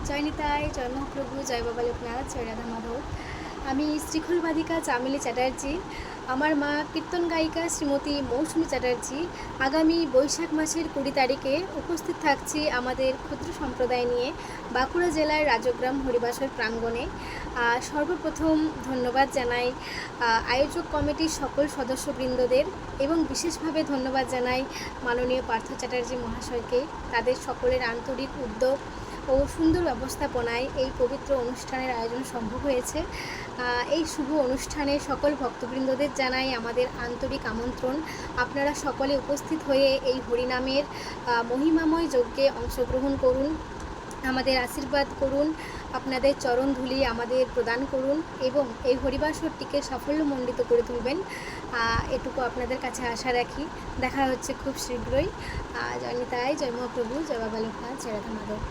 জয় নিতাই, জয় মহাপ্রভু, জয় বাবা লোকনাথ, জয় রাধা মাধব। আমি শৃখলবাধিকা চামেলি চ্যাটার্জি। আমার মা কীর্তন গায়িকা শ্রীমতী মৌসুমী চ্যাটার্জি আগামী বৈশাখ মাসের 20 তারিখে উপস্থিত থাকছি আমাদের ক্ষুদ্র সম্প্রদায় নিয়ে বাঁকুড়া জেলার রাজগ্রাম হরিবাসর প্রাঙ্গণে। সর্বপ্রথম ধন্যবাদ জানাই আয়োজক কমিটির সকল সদস্যবৃন্দদের এবং বিশেষভাবে ধন্যবাদ জানাই মাননীয় পার্থ চ্যাটার্জি মহাশয়কে। তাদের সকলের আন্তরিক উদ্যোগ ও সুন্দর ব্যবস্থাপনায় এই পবিত্র অনুষ্ঠানের আয়োজন সম্ভব হয়েছে। এই শুভ অনুষ্ঠানে সকল ভক্তবৃন্দদের জানাই আমাদের আন্তরিক আমন্ত্রণ। আপনারা সকলে উপস্থিত হয়ে এই হরিনামের মহিমাময় যজ্ঞে অংশগ্রহণ করুন, আমাদের আশীর্বাদ করুন, আপনাদের চরণধুলি আমাদের প্রদান করুন এবং এই হরিবাসরটিকে সাফল্যমণ্ডিত করে তুলবেন, এটুকু আপনাদের কাছে আশা রাখি। দেখা হচ্ছে খুব শীঘ্রই। জয় নিতাই, জয় মহাপ্রভু, জয় বাবা লোকনাথ, জয় রাধা মাধব।